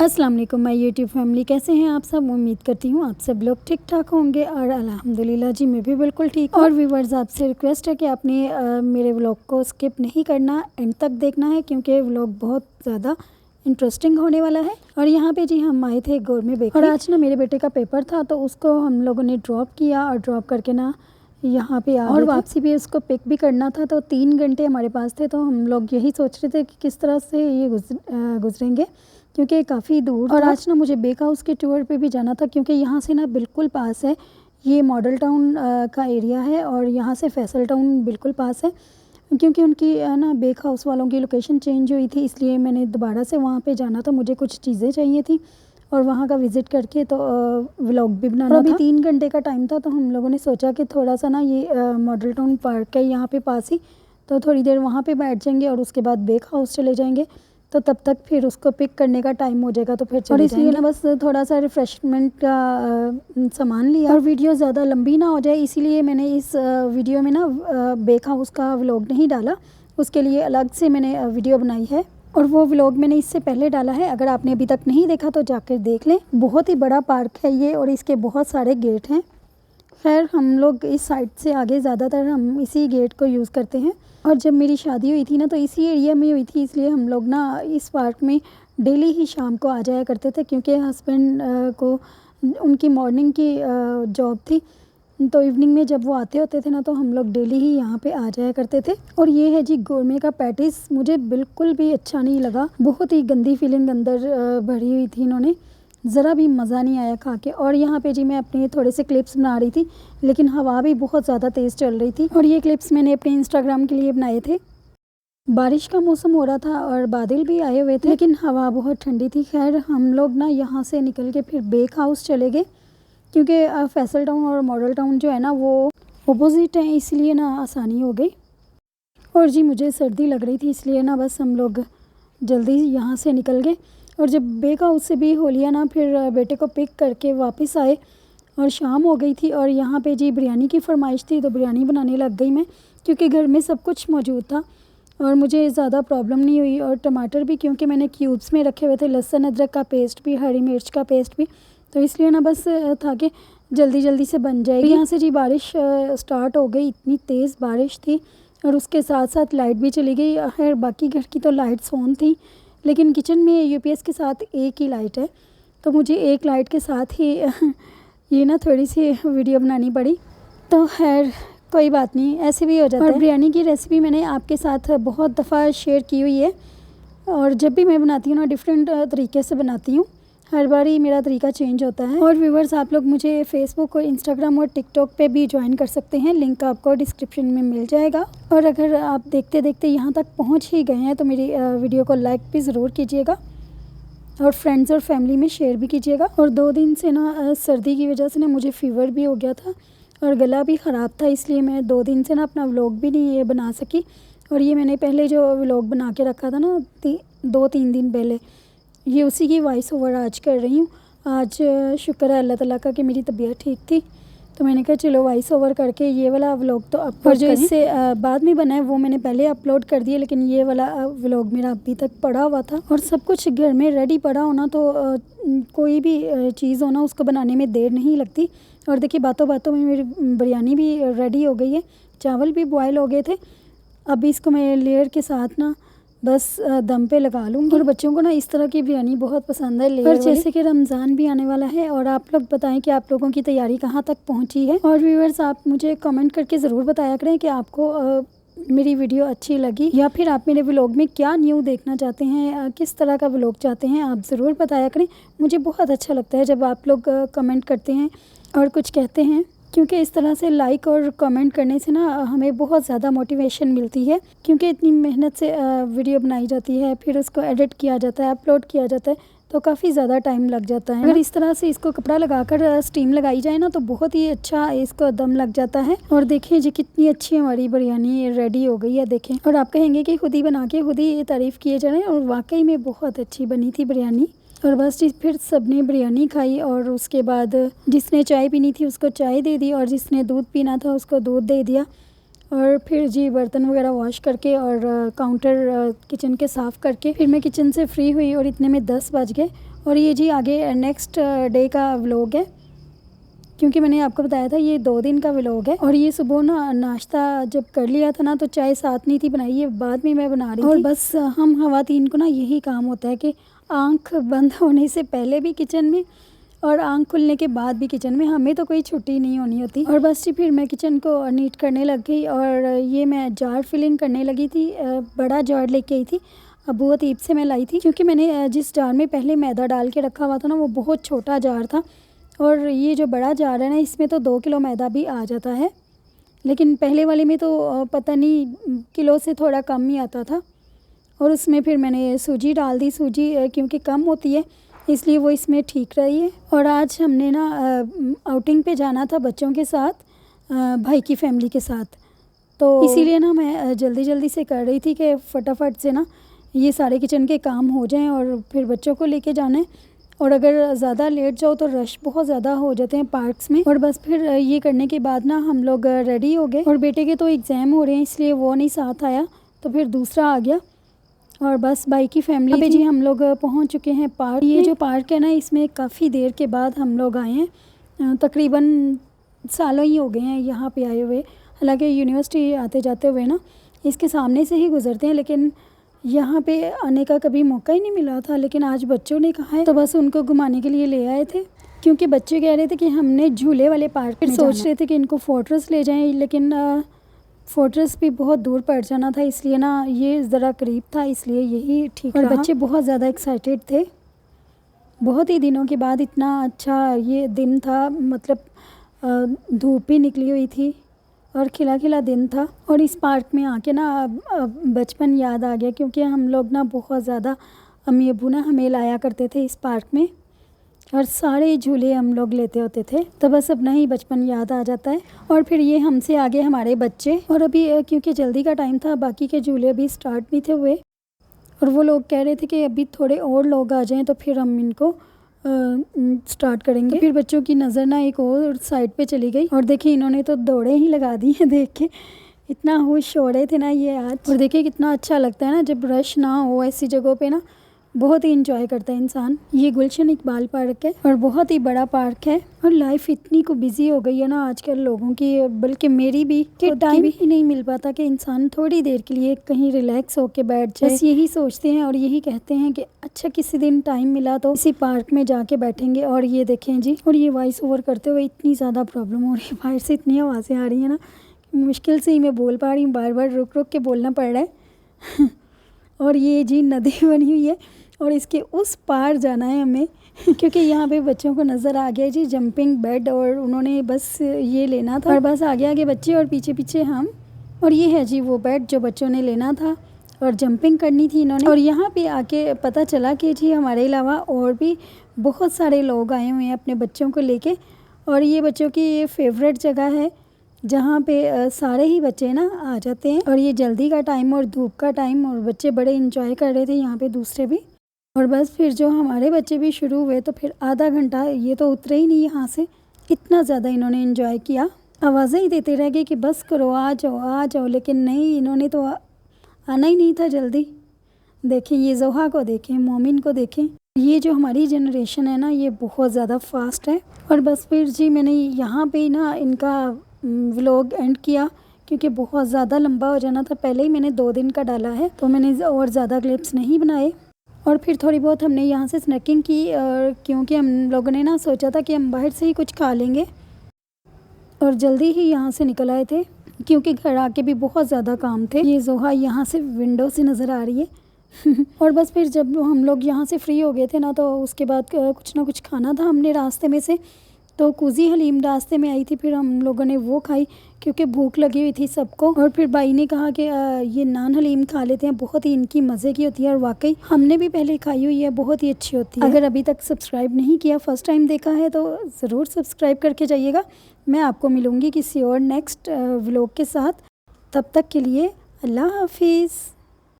अस्सलाम वालेकुम my YouTube family, कैसे हैं आप सब। उम्मीद करती हूँ आप सब लोग ठीक ठाक होंगे और अल्हम्दुलिल्लाह जी मैं भी बिल्कुल ठीक हूँ। और व्यूवर्स आपसे रिक्वेस्ट है कि आपने मेरे व्लॉग को स्किप नहीं करना, एंड तक देखना है क्योंकि व्लॉग बहुत ज़्यादा इंटरेस्टिंग होने वाला है। और यहाँ पे जी हम आए थे गोरमे बेकरी और आज ना मेरे बेटे का पेपर था तो उसको हम लोगों ने ड्रॉप किया और ड्रॉप करके ना यहाँ पे आ और वापसी भी उसको पिक भी करना था। तो 3 घंटे हमारे पास थे तो हम लोग यही सोच रहे थे कि किस तरह से ये गुजरेंगे क्योंकि काफ़ी दूर। और आज ना मुझे बेक हाउस के टूर पे भी जाना था क्योंकि यहाँ से ना बिल्कुल पास है। ये मॉडल टाउन का एरिया है और यहाँ से फैसल टाउन बिल्कुल पास है। क्योंकि उनकी ना बेक हाउस वालों की लोकेशन चेंज हुई थी इसलिए मैंने दोबारा से वहाँ पे जाना था। मुझे कुछ चीज़ें चाहिए थी और वहाँ का विज़िट करके तो व्लॉग भी बनाना था। अभी 3 घंटे का टाइम था तो हम लोगों ने सोचा कि थोड़ा सा ना ये मॉडल टाउन पार्क है यहाँ पे पास ही, तो थोड़ी देर वहाँ पे बैठ जाएंगे और उसके बाद बेक हाउस चले जाएंगे। तो तब तक फिर उसको पिक करने का टाइम हो जाएगा तो फिर चले जाएंगे। और इसलिए ना बस थोड़ा सा रिफ़्रेशमेंट का सामान लिया और वीडियो ज़्यादा लंबी ना हो जाए इसीलिए मैंने इस वीडियो में ना बेक हाउस का व्लॉग नहीं डाला। उसके लिए अलग से मैंने वीडियो बनाई है और वो व्लॉग मैंने इससे पहले डाला है। अगर आपने अभी तक नहीं देखा तो जाकर देख लें। बहुत ही बड़ा पार्क है ये और इसके बहुत सारे गेट हैं। खैर हम लोग इस साइड से आगे ज़्यादातर हम इसी गेट को यूज़ करते हैं। और जब मेरी शादी हुई थी ना तो इसी एरिया में हुई थी इसलिए हम लोग ना इस पार्क में डेली ही शाम को आ जाया करते थे क्योंकि हस्बैंड को उनकी मॉर्निंग की जॉब थी तो इवनिंग में जब वो आते होते थे ना तो हम लोग डेली ही यहाँ पे आ जाया करते थे। और ये है जी गोरमे का पैटिस, मुझे बिल्कुल भी अच्छा नहीं लगा। बहुत ही गंदी फीलिंग अंदर भरी हुई थी, इन्होंने ज़रा भी मज़ा नहीं आया खा के। और यहाँ पे जी मैं अपने थोड़े से क्लिप्स बना रही थी लेकिन हवा भी बहुत ज़्यादा तेज़ चल रही थी और ये क्लिप्स मैंने अपने इंस्टाग्राम के लिए बनाए थे। बारिश का मौसम हो रहा था और बादल भी आए हुए थे लेकिन हवा बहुत ठंडी थी। खैर हम लोग ना यहाँ से निकल के फिर बेक हाउस चले गए क्योंकि फैसल टाउन और मॉडल टाउन जो है ना वो अपोजिट हैं इसलिए ना आसानी हो गई। और जी मुझे सर्दी लग रही थी इसलिए ना बस हम लोग जल्दी यहाँ से निकल गए। और जब बेक हाउस से भी हो लिया ना फिर बेटे को पिक करके वापस आए और शाम हो गई थी। और यहाँ पे जी बिरयानी की फरमाइश थी तो बिरयानी बनाने लग गई मैं क्योंकि घर में सब कुछ मौजूद था और मुझे ज़्यादा प्रॉब्लम नहीं हुई। और टमाटर भी क्योंकि मैंने क्यूब्स में रखे हुए थे, लहसुन अदरक का पेस्ट भी, हरी मिर्च का पेस्ट भी, तो इसलिए ना बस था कि जल्दी जल्दी से बन जाएगी। यहाँ से जी बारिश स्टार्ट हो गई, इतनी तेज़ बारिश थी और उसके साथ साथ लाइट भी चली गई। खैर बाकी घर की तो लाइट्स ऑन थी लेकिन किचन में यूपीएस के साथ एक ही लाइट है तो मुझे एक लाइट के साथ ही ये ना थोड़ी सी वीडियो बनानी पड़ी। तो खैर कोई बात नहीं, ऐसे भी हो जाता है। और बिरयानी की रेसिपी मैंने आपके साथ बहुत दफ़ा शेयर की हुई है और जब भी मैं बनाती हूँ ना डिफरेंट तरीके से बनाती हूँ, हर बार ही मेरा तरीका चेंज होता है। और व्यूवर्स आप लोग मुझे फेसबुक और इंस्टाग्राम और टिकटॉक पे भी ज्वाइन कर सकते हैं, लिंक आपको डिस्क्रिप्शन में मिल जाएगा। और अगर आप देखते देखते यहाँ तक पहुँच ही गए हैं तो मेरी वीडियो को लाइक भी ज़रूर कीजिएगा और फ्रेंड्स और फैमिली में शेयर भी कीजिएगा। और 2 दिन से ना सर्दी की वजह से ना मुझे फ़ीवर भी हो गया था और गला भी ख़राब था इसलिए मैं 2 दिन से ना अपना व्लॉग भी नहीं ये बना सकी। और ये मैंने पहले जो व्लॉग बना के रखा था ना 2-3 दिन पहले, ये उसी की वॉइस ओवर आज कर रही हूँ। आज शुक्र है अल्लाह ताला का कि मेरी तबीयत ठीक थी तो मैंने कहा चलो वॉइस ओवर करके ये वाला व्लॉग तो अपलोड। जो इससे बाद में बना है वो मैंने पहले अपलोड कर दिया लेकिन ये वाला व्लॉग मेरा अभी तक पड़ा हुआ था। और सब कुछ घर में रेडी पड़ा होना तो कोई भी चीज़ होना उसको बनाने में देर नहीं लगती। और देखिए बातों बातों में मेरी बिरयानी भी रेडी हो गई है, चावल भी बॉयल हो गए थे। अब इसको मैं लेयर के साथ ना बस दम पे लगा लूँगी। और बच्चों को ना इस तरह की बिरयानी बहुत पसंद है लेयर वाली। जैसे कि रमज़ान भी आने वाला है और आप लोग बताएं कि आप लोगों की तैयारी कहाँ तक पहुँची है। और व्यूअर्स आप मुझे कमेंट करके ज़रूर बताया करें कि आपको मेरी वीडियो अच्छी लगी या फिर आप मेरे व्लॉग में क्या न्यू देखना चाहते हैं, किस तरह का व्लॉग चाहते हैं, आप ज़रूर बताया करें। मुझे बहुत अच्छा लगता है जब आप लोग कमेंट करते हैं और कुछ कहते हैं क्योंकि इस तरह से लाइक और कमेंट करने से ना हमें बहुत ज़्यादा मोटिवेशन मिलती है क्योंकि इतनी मेहनत से वीडियो बनाई जाती है, फिर उसको एडिट किया जाता है, अपलोड किया जाता है तो काफ़ी ज़्यादा टाइम लग जाता है। अगर इस तरह से इसको कपड़ा लगाकर स्टीम लगाई जाए ना तो बहुत ही अच्छा इसको दम लग जाता है। और देखिए जी कितनी अच्छी हमारी बिरयानी रेडी हो गई है, देखें। और आप कहेंगे कि खुद ही बना के खुद ही तारीफ़ किए जा रहे हैं और वाकई में बहुत अच्छी बनी थी बिरयानी। और बस जी फिर सबने बिरयानी खाई और उसके बाद जिसने चाय पीनी थी उसको चाय दे दी और जिसने दूध पीना था उसको दूध दे दिया। और फिर जी बर्तन वगैरह वॉश करके और काउंटर किचन के साफ़ करके फिर मैं किचन से फ्री हुई और इतने में 10 बज गए। और ये जी आगे नेक्स्ट डे का व्लॉग है, क्योंकि मैंने आपको बताया था ये 2 दिन का व्लॉग है। और ये सुबह ना नाश्ता जब कर लिया था ना तो चाय साथ नहीं थी बनाई, ये बाद में मैं बना रही थी। और बस हम ख़वातीन को ना यही काम होता है कि आँख बंद होने से पहले भी किचन में और आँख खुलने के बाद भी किचन में, हमें तो कोई छुट्टी नहीं होनी होती। और बस जी फिर मैं किचन को नीट करने लग गई और ये मैं जार फिलिंग करने लगी थी। बड़ा जार लेके आई थी, अबू अतीब से मैं लाई थी, क्योंकि मैंने जिस जार में पहले मैदा डाल के रखा हुआ था ना वो बहुत छोटा जार था। और ये जो बड़ा जार है ना इसमें तो 2 किलो मैदा भी आ जाता है, लेकिन पहले वाले में तो पता नहीं किलो से थोड़ा कम ही आता था। और उसमें फिर मैंने सूजी डाल दी, सूजी क्योंकि कम होती है इसलिए वो इसमें ठीक रही है। और आज हमने ना आउटिंग पे जाना था बच्चों के साथ, भाई की फैमिली के साथ, तो इसीलिए ना मैं जल्दी जल्दी से कर रही थी कि फटाफट से ना ये सारे किचन के काम हो जाएं और फिर बच्चों को लेके जाना है। और अगर ज़्यादा लेट जाओ तो रश बहुत ज़्यादा हो जाते हैं पार्क्स में। और बस फिर ये करने के बाद ना हम लोग रेडी हो गए। और बेटे के तो एग्ज़ाम हो रहे हैं इसलिए वो नहीं साथ आया, तो फिर दूसरा आ गया। और बस भाई की फैमिली पे जी हम लोग पहुंच चुके हैं पार्क। ये जो पार्क है ना इसमें काफ़ी देर के बाद हम लोग आए हैं, तकरीबन सालों ही हो गए हैं यहाँ पे आए हुए। हालांकि यूनिवर्सिटी आते जाते हुए ना इसके सामने से ही गुजरते हैं, लेकिन यहाँ पे आने का कभी मौका ही नहीं मिला था। लेकिन आज बच्चों ने कहा है तो बस उनको घुमाने के लिए ले आए थे, क्योंकि बच्चे कह रहे थे कि हमने झूले वाले पार्क में सोच रहे थे कि इनको फोर्ट्रेस ले जाएं, लेकिन फोर्ट्रेस भी बहुत दूर पड़ जाना था, इसलिए ना ये ज़रा करीब था इसलिए यही ठीक रहा। और बच्चे बहुत ज़्यादा एक्साइटेड थे, बहुत ही दिनों के बाद इतना अच्छा ये दिन था, मतलब धूप भी निकली हुई थी और खिला खिला दिन था। और इस पार्क में आके ना बचपन याद आ गया, क्योंकि हम लोग ना बहुत ज़्यादा अम्मी अब्बू ना हमें लाया करते थे इस पार्क में और सारे झूले हम लोग लेते होते थे, तो बस अपना ही बचपन याद आ जाता है। और फिर ये हमसे आगे हमारे बच्चे, और अभी क्योंकि जल्दी का टाइम था बाकी के झूले अभी स्टार्ट नहीं थे हुए, और वो लोग कह रहे थे कि अभी थोड़े और लोग आ जाएं तो फिर हम इनको स्टार्ट करेंगे। तो फिर बच्चों की नज़र ना एक और साइड पे चली गई और देखिए इन्होंने तो दौड़े ही लगा दी हैं, देख के इतना होश हो रहे थे ना ये आज। और देखिए कितना अच्छा लगता है ना जब रश ना हो ऐसी जगहों पे ना, बहुत ही इंजॉय करता है इंसान। ये गुलशन इकबाल पार्क है और बहुत ही बड़ा पार्क है। और लाइफ इतनी को बिजी हो गई है ना आजकल लोगों की, बल्कि मेरी भी, कि टाइम ही नहीं मिल पाता कि इंसान थोड़ी देर के लिए कहीं रिलैक्स होके बैठ जाए। बस यही सोचते हैं और यही कहते हैं कि अच्छा किसी दिन टाइम मिला तो इसी पार्क में जाके बैठेंगे। और ये देखें जी, और ये वॉइस ओवर करते हुए इतनी ज़्यादा प्रॉब्लम हो रही है, बाहर से इतनी आवाज़ें आ रही हैं ना, मुश्किल से ही मैं बोल पा रही हूँ, बार बार रुक रुक के बोलना पड़ रहा है। और ये जी नदी बनी हुई है और इसके उस पार जाना है हमें, क्योंकि यहाँ पे बच्चों को नज़र आ गया जी जंपिंग बेड, और उन्होंने बस ये लेना था। और बस आगे आगे बच्चे और पीछे पीछे हम। और ये है जी वो बेड जो बच्चों ने लेना था और जंपिंग करनी थी इन्होंने। और यहाँ पे आके पता चला कि जी हमारे अलावा और भी बहुत सारे लोग आए हुए हैं अपने बच्चों को लेके। और ये बच्चों की ये फेवरेट जगह है जहाँ पे सारे ही बच्चे ना आ जाते हैं। और ये जल्दी का टाइम और धूप का टाइम, और बच्चे बड़े इंजॉय कर रहे थे यहाँ पे, दूसरे भी। और बस फिर जो हमारे बच्चे भी शुरू हुए तो फिर आधा घंटा ये तो उतरे ही नहीं यहाँ से, इतना ज़्यादा इन्होंने एंजॉय किया। आवाज़ें ही देते रह गए कि बस करो आ जाओ, लेकिन नहीं, इन्होंने तो आना ही नहीं था जल्दी। देखें ये जोहा को देखें, मोमिन को देखें, ये जो हमारी जनरेशन है ना ये बहुत ज़्यादा फास्ट है। और बस फिर जी मैंने यहाँ पे ना इनका व्लॉग एंड किया, क्योंकि बहुत ज़्यादा लंबा हो जाना था। पहले ही मैंने 2 दिन का डाला है तो मैंने और ज़्यादा क्लिप्स नहीं बनाए। और फिर थोड़ी बहुत हमने यहाँ से स्नैकिंग की, और क्योंकि हम लोगों ने ना सोचा था कि हम बाहर से ही कुछ खा लेंगे, और जल्दी ही यहाँ से निकल आए थे क्योंकि घर आके भी बहुत ज़्यादा काम थे। ये जोहा यहाँ से विंडो से नज़र आ रही है। और बस फिर जब हम लोग यहाँ से फ्री हो गए थे ना, तो उसके बाद कुछ ना कुछ खाना था हमने रास्ते में से, तो कुजी हलीम रास्ते में आई थी, फिर हम लोगों ने वो खाई क्योंकि भूख लगी हुई थी सबको। और फिर भाई ने कहा कि ये नान हलीम खा लेते हैं, बहुत ही इनकी मज़े की होती है। और वाकई हमने भी पहले खाई हुई है, बहुत ही अच्छी होती है। अगर अभी तक सब्सक्राइब नहीं किया, फ़र्स्ट टाइम देखा है तो ज़रूर सब्सक्राइब करके जाइएगा। मैं आपको मिलूँगी किसी और नेक्स्ट व्लॉग के साथ, तब तक के लिए अल्लाह हाफिज़।